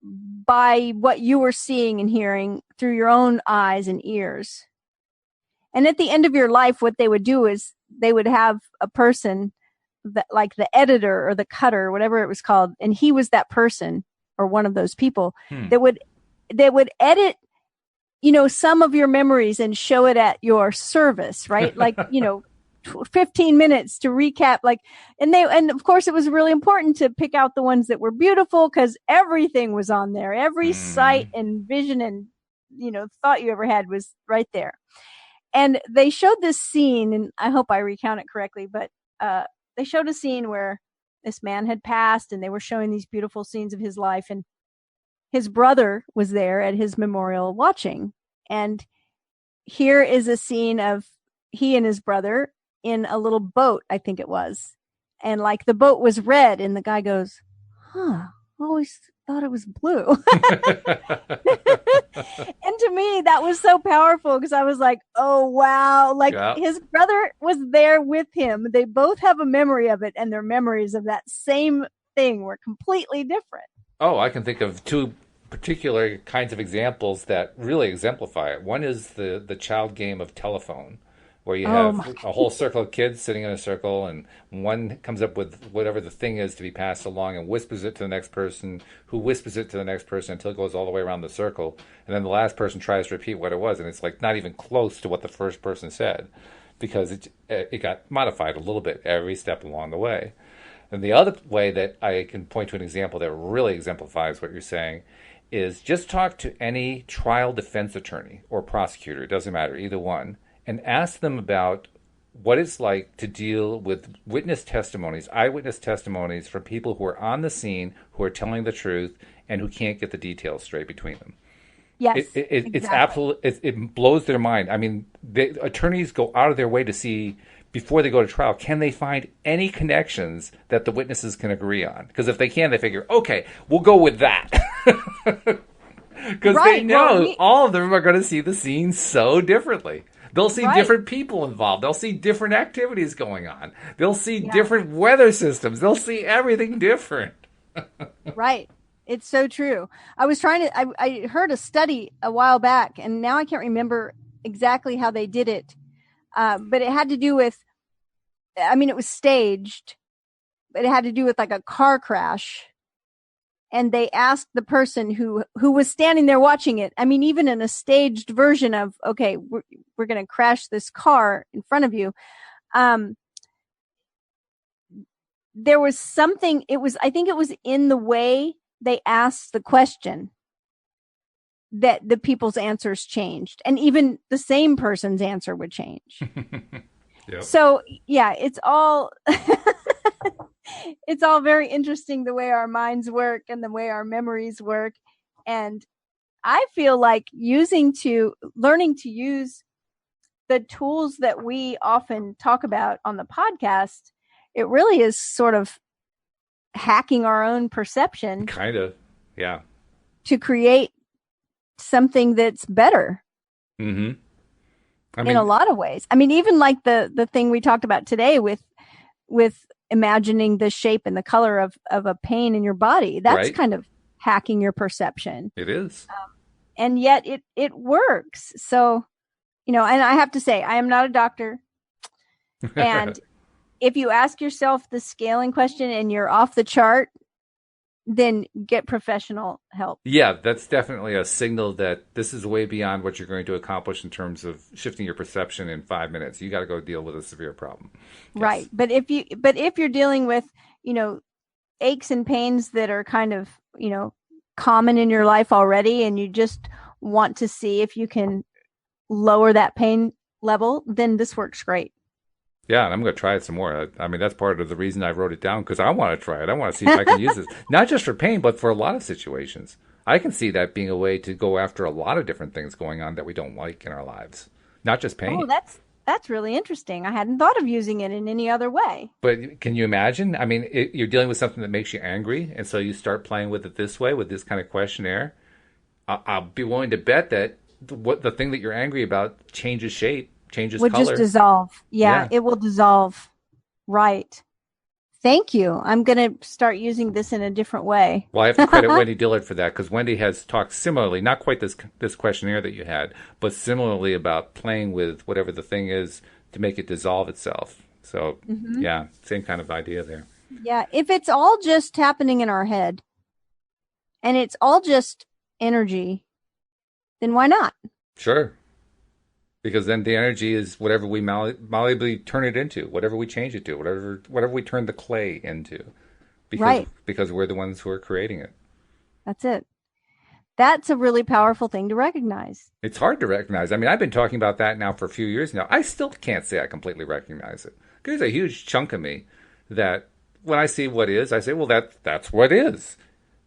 by what you were seeing and hearing through your own eyes and ears. And at the end of your life, what they would do is they would have a person that, like the editor or the cutter, whatever it was called, and he was that person or one of those people Hmm. that would edit, some of your memories and show it at your service, right? Like, 15 minutes to recap, and of course it was really important to pick out the ones that were beautiful because everything was on there. Every sight Mm. and vision and, thought you ever had was right there. And they showed this scene, and I hope I recount it correctly, but they showed a scene where this man had passed and they were showing these beautiful scenes of his life. And his brother was there at his memorial watching. And here is a scene of he and his brother in a little boat, I think it was. And like the boat was red, and the guy goes, I always thought it was blue. And to me, that was so powerful because I was like, oh, wow. Like Yeah. his brother was there with him. They both have a memory of it, and their memories of that same thing were completely different. Oh, I can think of two particular kinds of examples that really exemplify it. One is the child game of telephone, where you Oh, have my. a whole circle of kids sitting in a circle, and one comes up with whatever the thing is to be passed along and whispers it to the next person, who whispers it to the next person until it goes all the way around the circle. And then the last person tries to repeat what it was, and it's like not even close to what the first person said because it got modified a little bit every step along the way. And the other way that I can point to an example that really exemplifies what you're saying is just talk to any trial defense attorney or prosecutor, it doesn't matter, either one, and ask them about what it's like to deal with witness testimonies, eyewitness testimonies from people who are on the scene, who are telling the truth, and who can't get the details straight between them. Yes, It's exactly. absolute. It blows their mind. I mean, the attorneys go out of their way to see before they go to trial, can they find any connections that the witnesses can agree on? Because if they can, they figure, okay, we'll go with that. Because they Right. Well, know all of them are going to see the scene so differently. They'll see right. different people involved. They'll see different activities going on. They'll see Yeah. different weather systems. They'll see everything different. Right. It's so true. I heard a study a while back, and now I can't remember exactly how they did it. But it had to do with, I mean, it was staged, but it had to do with like a car crash. And they asked the person who was standing there watching it. I mean, even in a staged version of, okay, we're going to crash this car in front of you. There was something, I think it was in the way they asked the question that the people's answers changed, and even the same person's answer would change. Yep. So yeah, it's all it's all very interesting the way our minds work and the way our memories work. And I feel like learning to use the tools that we often talk about on the podcast, it really is sort of hacking our own perception. Kind of. Yeah. To create something that's better. Mm-hmm. In a lot of ways. I mean, even like the thing we talked about today with imagining the shape and the color of a pain in your body. That's right. Kind of hacking your perception. It is. And yet it works. So, and I have to say, I am not a doctor. And if you ask yourself the scaling question and you're off the chart, then get professional help. Yeah, that's definitely a signal that this is way beyond what you're going to accomplish in terms of shifting your perception in 5 minutes. You got to go deal with a severe problem. Yes. Right. But if you're dealing with, aches and pains that are kind of, common in your life already, and you just want to see if you can lower that pain level, then this works great. Yeah, and I'm going to try it some more. I mean, that's part of the reason I wrote it down, because I want to try it. I want to see if I can use this, not just for pain, but for a lot of situations. I can see that being a way to go after a lot of different things going on that we don't like in our lives, not just pain. Oh, that's really interesting. I hadn't thought of using it in any other way. But can you imagine? I mean, you're dealing with something that makes you angry, and so you start playing with it this way, with this kind of questionnaire. I'll be willing to bet that the thing that you're angry about changes shape. Changes would color. Just dissolve. Yeah, it will dissolve. Right. Thank you. I'm going to start using this in a different way. Well, I have to credit Wendy Dillard for that, because Wendy has talked similarly, not quite this questionnaire that you had, but similarly about playing with whatever the thing is to make it dissolve itself. So, yeah, same kind of idea there. Yeah, if it's all just happening in our head and it's all just energy, then why not? Sure. Because then the energy is whatever we malleably turn it into, whatever we change it to, whatever we turn the clay into. Because we're the ones who are creating it. That's it. That's a really powerful thing to recognize. It's hard to recognize. I mean, I've been talking about that now for a few years now. I still can't say I completely recognize it. There's a huge chunk of me that when I see what is, I say, well, that's what is.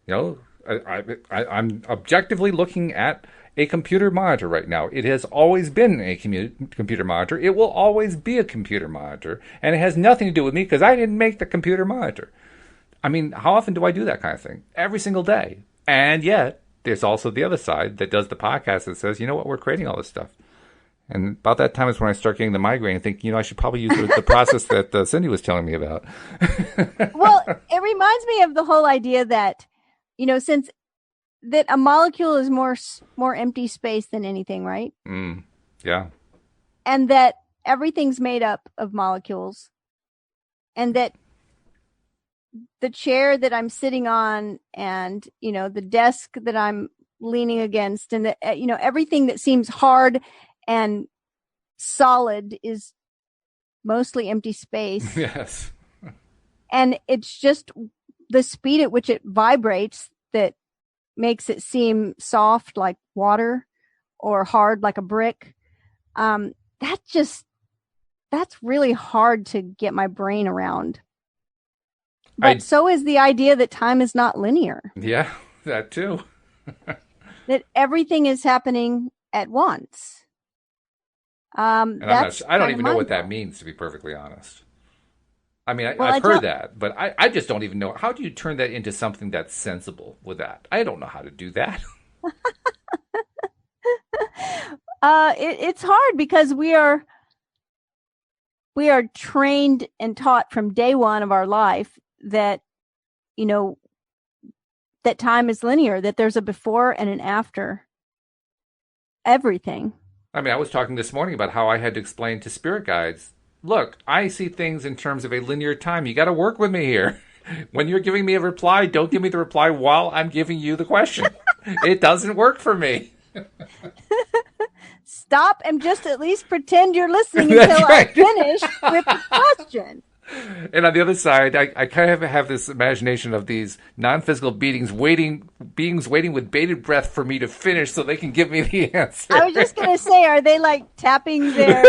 I'm objectively looking at a computer monitor right now. It has always been a computer monitor. It will always be a computer monitor. And it has nothing to do with me, because I didn't make the computer monitor. I mean, how often do I do that kind of thing? Every single day. And yet, there's also the other side that does the podcast that says, you know what, we're creating all this stuff. And about that time is when I start getting the migraine and think, I should probably use the process that Cindie was telling me about. Well, it reminds me of the whole idea that, since that a molecule is more empty space than anything, right? Yeah. And that everything's made up of molecules, and that the chair that I'm sitting on, and the desk that I'm leaning against, and that everything that seems hard and solid is mostly empty space. Yes. And it's just the speed at which it vibrates that makes it seem soft like water or hard like a brick. That's really hard to get my brain around. But so is the idea that time is not linear. Yeah, that too. that everything is happening at once. And That's I don't kind of even know what mind that blowing. means, to be perfectly honest. I mean, Well, I've I heard tell that, but I just don't even know. How do you turn that into something that's sensible with that? I don't know how to do that. it's hard because we are trained and taught from day one of our life that you know that time is linear, that there's a before and an after everything. I mean, I was talking this morning about how I had to explain to spirit guides, look, I see things in terms of a linear time. You got to work with me here. When you're giving me a reply, don't give me the reply while I'm giving you the question. It doesn't work for me. Stop and just at least pretend you're listening That's until I right. finish with the question. And on the other side, I kind of have this imagination of these non-physical beings waiting with bated breath for me to finish so they can give me the I answer. was just going to say, are they like tapping their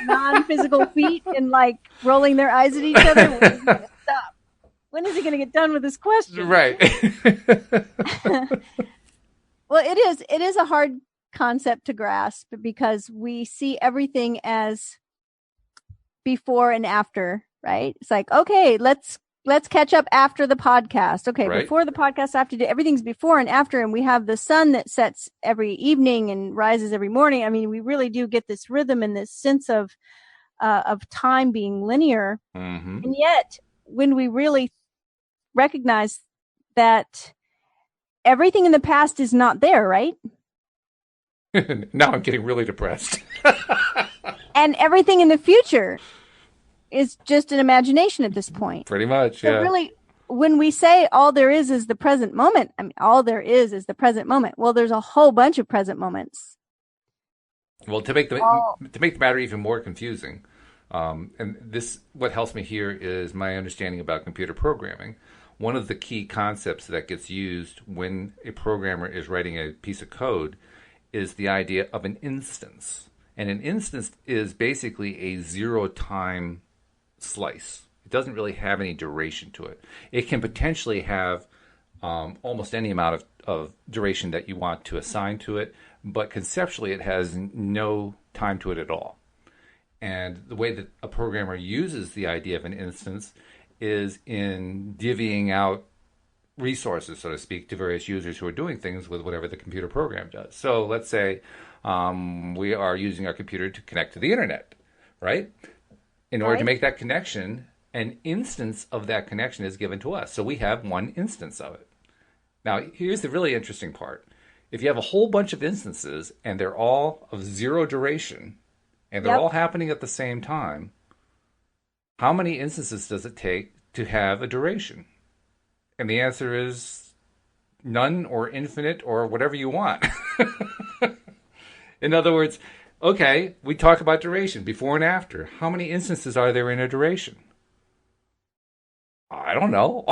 non-physical feet and like rolling their eyes at each other? When is he going to stop? When is he going to get done with this question? Right. Well, it is a hard concept to grasp because we see everything as before and after, right? It's like, okay, let's catch up after the podcast. Okay, Right. before the podcast, after everything's before and after, and we have the sun that sets every evening and rises every morning. I mean, we really do get this rhythm and this sense of time being linear. Mm-hmm. And yet, when we really recognize that everything in the past is not there, right? Now I'm getting really depressed. And everything in the future is just an imagination at this point. Pretty much, So yeah. really, when we say all there is the present moment, I mean, all there is the present moment. Well, there's a whole bunch of present moments. Well, to make All the matter even more confusing, and this what helps me here is my understanding about computer programming. One of the key concepts that gets used when a programmer is writing a piece of code is the idea of an instance. And an instance is basically a zero time slice. It doesn't really have any duration to it. It can potentially have almost any amount of duration that you want to assign to it, but conceptually it has no time to it at all. And the way that a programmer uses the idea of an instance is in divvying out resources, so to speak, to various users who are doing things with whatever the computer program does. So let's say we are using our computer to connect to the internet, right? In order to right. make that connection, an instance of that connection is given to us. So we have one instance of it. Now, here's the really interesting part. If you have a whole bunch of instances and they're all of zero duration and they're Yep. all happening at the same time, how many instances does it take to have a duration? And the answer is none or infinite or whatever you want. In other words, okay, we talk about duration, before and after. How many instances are there in a duration? I don't know.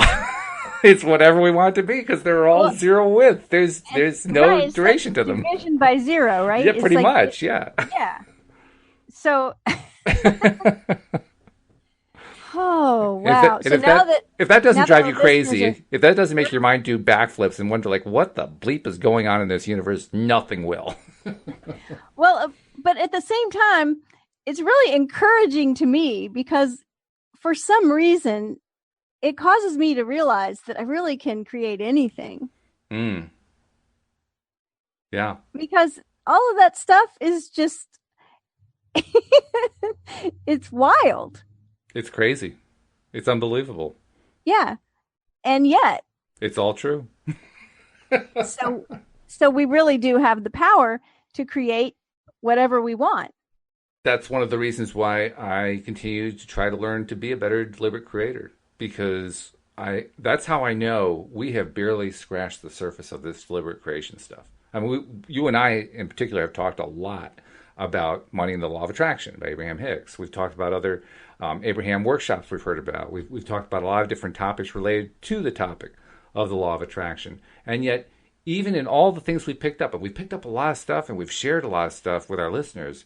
It's whatever we want it to be because they're all Well, zero width. There's no right, it's like duration to them. division by zero, right? Yeah, It's pretty like much. Yeah. yeah. So, oh wow. So now that if that doesn't drive our you listeners are crazy, if that doesn't make your mind do backflips and wonder like what the bleep is going on in this universe, nothing will. well, but at the same time, it's really encouraging to me because for some reason it causes me to realize that I really can create anything Mm, yeah, because all of that stuff is just it's wild. it's crazy. It's unbelievable. Yeah. And yet, It's all true. so we really do have the power to create whatever we want. That's one of the reasons why I continue to try to learn to be a better deliberate creator because that's how I know we have barely scratched the surface of this deliberate creation stuff. I mean, you and I in particular have talked a lot about Money and the Law of Attraction by Abraham Hicks. We've talked about other Abraham workshops we've heard about. We've talked about a lot of different topics related to the topic of the law of attraction. And yet, even in all the things we picked up, and we picked up a lot of stuff and we've shared a lot of stuff with our listeners,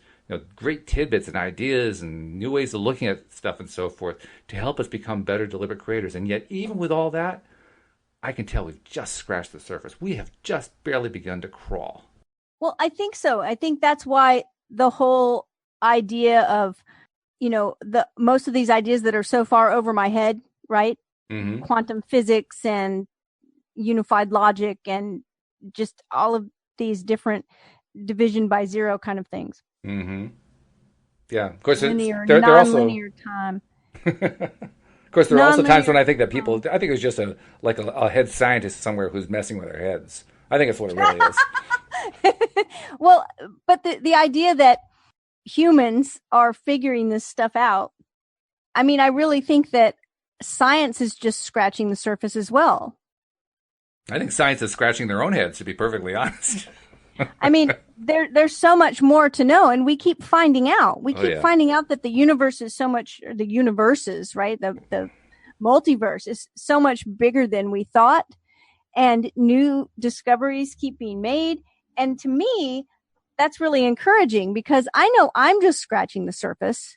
great tidbits and ideas and new ways of looking at stuff and so forth to help us become better deliberate creators. And yet, even with all that, I can tell we've just scratched the surface. We have just barely begun to crawl. Well, I think so. I think that's why the whole idea of, the most of these ideas that are so far over my head, right? Mm-hmm. Quantum physics and unified logic and just all of these different division by zero kind of things. Mm-hmm. Yeah. Of course, Linear, they're also. non-linear time. Of course, there are also times when Non-linear I think that people. time. I think it was just a head scientist somewhere who's messing with their heads. I think it's what it really is. Well, but the idea that humans are figuring this stuff out, I mean, I really think that science is just scratching the surface as well. I think science is scratching their own heads, to be perfectly honest. I mean, there's so much more to know, and we keep finding out. We keep finding out that the universe is so much, or the universes, right? The multiverse is so much bigger than we thought, and new discoveries keep being made. And to me, that's really encouraging because I know I'm just scratching the surface,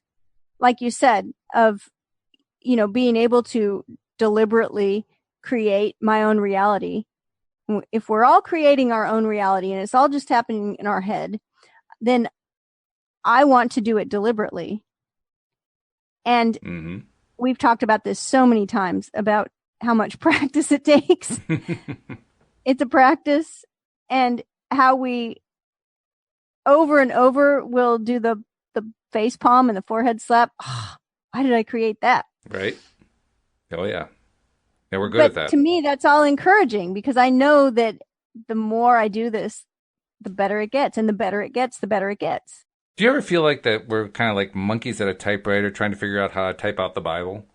like you said, of, being able to deliberately create my own reality. If we're all creating our own reality and it's all just happening in our head, then I want to do it deliberately. And Mm-hmm. we've talked about this so many times about how much practice it takes. It's a practice, and how we over and over will do the face palm and the forehead slap. Oh, why did I create that? Right. Oh, yeah. Yeah, we're good at that. To me, that's all encouraging because I know that the more I do this, the better it gets. And the better it gets, the better it gets. Do you ever feel like that we're kind of like monkeys at a typewriter trying to figure out how to type out the Bible?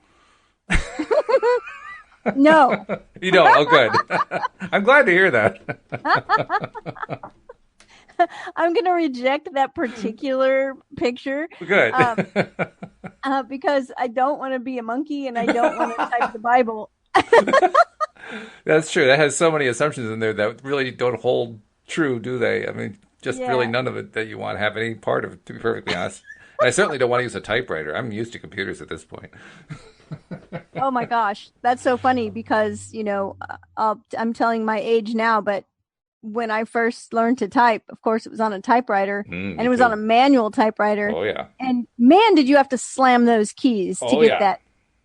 No. You don't? Oh, good. I'm glad to hear that. I'm going to reject that particular picture. Good. Because I don't want to be a monkey and I don't want to type the Bible. That's true. That has so many assumptions in there that really don't hold true, do they? I mean, just really none of it that you want to have any part of it, to be perfectly honest. And I certainly don't want to use a typewriter. I'm used to computers at this point. Oh my gosh. That's so funny because, I'm telling my age now, but when I first learned to type, of course, it was on a typewriter and it was on a manual typewriter. Oh, yeah. And man, did you have to slam those keys to get that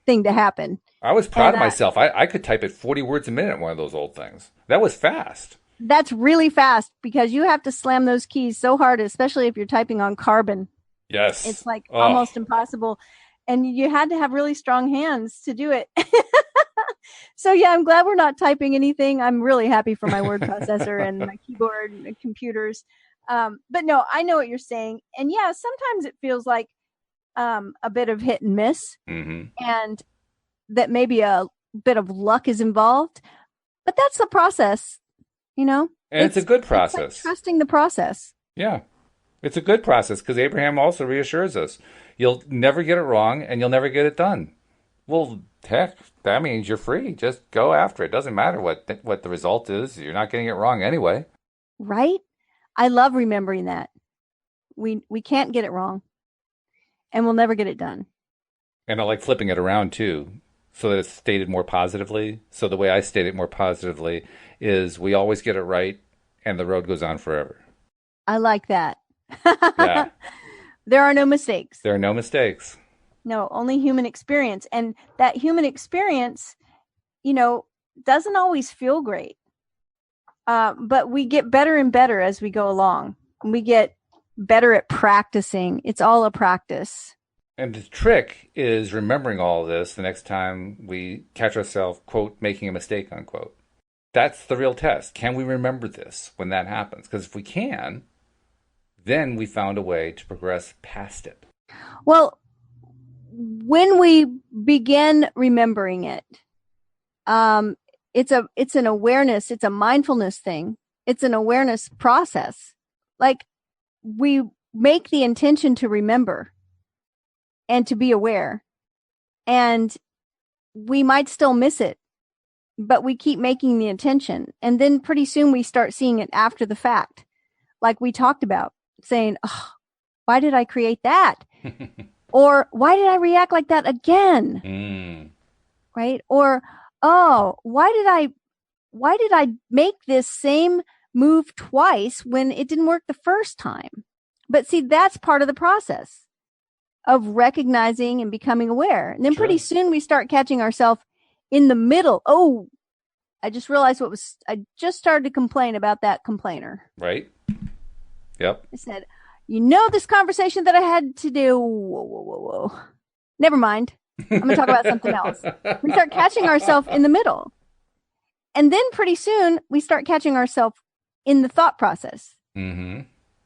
thing to happen. I was proud of myself. I could type at 40 words a minute on one of those old things. That was fast. That's really fast because you have to slam those keys so hard, especially if you're typing on carbon. Yes. It's like almost impossible. And you had to have really strong hands to do it. So yeah, I'm glad we're not typing anything. I'm really happy for my word processor and my keyboard and computers. But no, I know what you're saying. And yeah, sometimes it feels like a bit of hit and miss, and that maybe a bit of luck is involved. But that's the process, And it's a good process. It's like trusting the process. Yeah. It's a good process because Abraham also reassures us. You'll never get it wrong and you'll never get it done. Well, heck, that means you're free. Just go after it. Doesn't matter what the result is. You're not getting it wrong anyway. Right? I love remembering that. We can't get it wrong. And we'll never get it done. And I like flipping it around too, so that it's stated more positively. So the way I state it more positively is we always get it right and the road goes on forever. I like that. Yeah. There are no mistakes. There are no mistakes. No, only human experience. And that human experience, doesn't always feel great. But we get better and better as we go along. We get better at practicing. It's all a practice. And the trick is remembering all of this the next time we catch ourselves, quote, making a mistake, unquote. That's the real test. Can we remember this when that happens? Because if we can, then we found a way to progress past it. Well, when we begin remembering it, it's an awareness, it's a mindfulness thing. It's an awareness process. Like we make the intention to remember and to be aware, and we might still miss it, but we keep making the intention. And then pretty soon we start seeing it after the fact. Like we talked about, saying, oh, why did I create that? Or why did I react like that again? Right? Or, oh, why did I why did I make this same move twice when it didn't work the first time? But see, that's part of the process of recognizing and becoming aware. And then pretty soon we start catching ourselves in the middle. Oh, I just realized I just started to complain about that complainer. Right. Yep. I said, this conversation that I had to do. Whoa. Never mind. I'm going to talk about something else. We start catching ourselves in the middle. And then pretty soon we start catching ourselves in the thought process. Mm-hmm.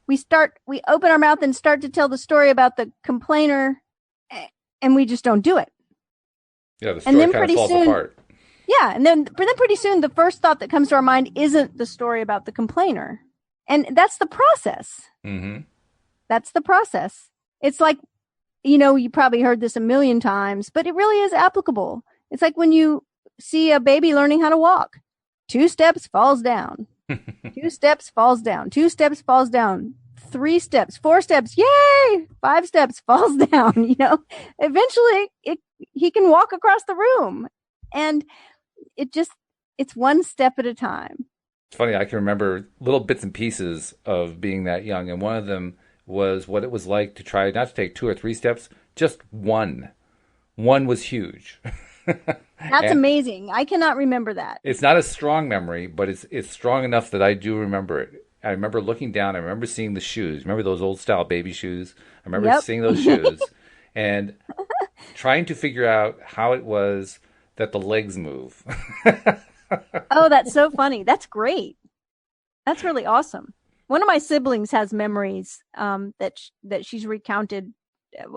We open our mouth and start to tell the story about the complainer, and we just don't do it. Yeah, the story kind of falls apart. Yeah, and then pretty soon the first thought that comes to our mind isn't the story about the complainer. And that's the process. Mm-hmm. That's the process. It's like, you probably heard this a million times, but it really is applicable. It's like when you see a baby learning how to walk. 2 steps, falls down. 2 steps, falls down. 2 steps, falls down. 3 steps, 4 steps, yay! 5 steps, falls down. Eventually he can walk across the room, and it's one step at a time. It's funny. I can remember little bits and pieces of being that young, and one of them was what it was like to try not to take 2 or 3 steps, just one. One was huge. That's amazing. I cannot remember that. It's not a strong memory, but it's strong enough that I do remember it. I remember looking down. I remember seeing the shoes. Remember those old style baby shoes? I remember seeing those shoes and trying to figure out how it was that the legs move. Oh, that's so funny. That's great. That's really awesome. One of my siblings has memories that she's recounted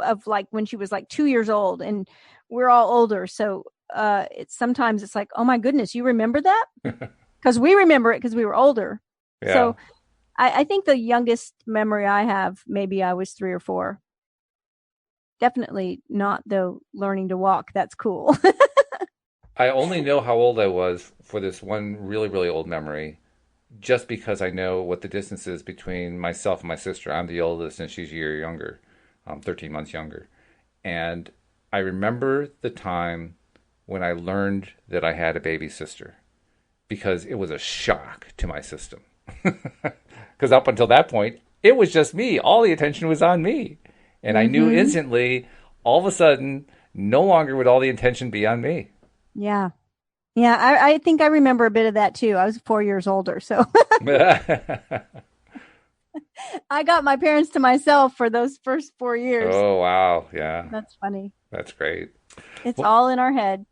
of like when she was like 2 years old, and we're all older. So sometimes it's like, oh my goodness, you remember that? Because we remember it because we were older. Yeah. So I think the youngest memory I have, maybe I was 3 or 4. Definitely not though learning to walk. That's cool. I only know how old I was for this one really, really old memory, just because I know what the distance is between myself and my sister. I'm the oldest and she's a year younger, 13 months younger. And I remember the time when I learned that I had a baby sister, because it was a shock to my system. Because up until that point, it was just me. All the attention was on me. And I knew instantly, all of a sudden, no longer would all the attention be on me. Yeah. Yeah, I think I remember a bit of that too. I was 4 years older, so. I got my parents to myself for those first 4 years. Oh, wow. Yeah. That's funny. That's great. It's all in our head.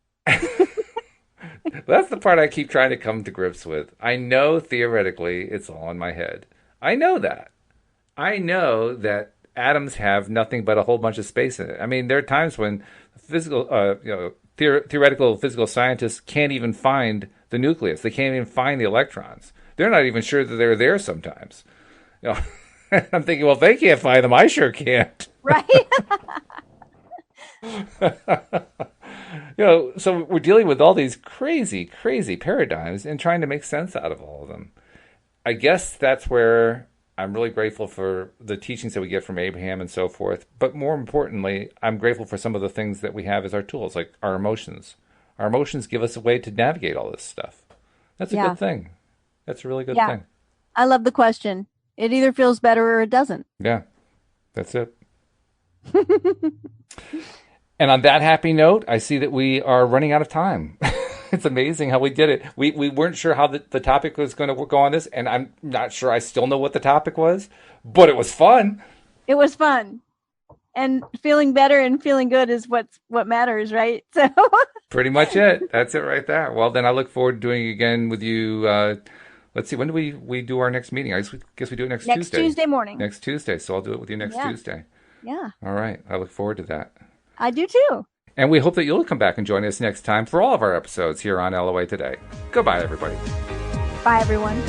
That's the part I keep trying to come to grips with. I know theoretically it's all in my head. I know that. I know that atoms have nothing but a whole bunch of space in it. I mean, there are times when theoretical physical scientists can't even find the nucleus. They can't even find the electrons. They're not even sure that they're there sometimes. I'm thinking, well, if they can't find them, I sure can't. Right. So we're dealing with all these crazy, crazy paradigms and trying to make sense out of all of them. I guess that's where I'm really grateful for the teachings that we get from Abraham and so forth. But more importantly, I'm grateful for some of the things that we have as our tools, like our emotions. Our emotions give us a way to navigate all this stuff. That's a good thing. That's a really good thing. I love the question. It either feels better or it doesn't. Yeah, that's it. And on that happy note, I see that we are running out of time. It's amazing how we did it. We weren't sure how the topic was going to go on this, and I'm not sure I still know what the topic was, but it was fun. It was fun. And feeling better and feeling good is what matters, right? So pretty much it. That's it right there. Well, then I look forward to doing it again with you. Let's see, when do we do our next meeting? I guess we do it next Tuesday. Next Tuesday morning. Next Tuesday, so I'll do it with you next Tuesday. Yeah. All right. I look forward to that. I do too. And we hope that you'll come back and join us next time for all of our episodes here on LOA Today. Goodbye, everybody. Bye, everyone.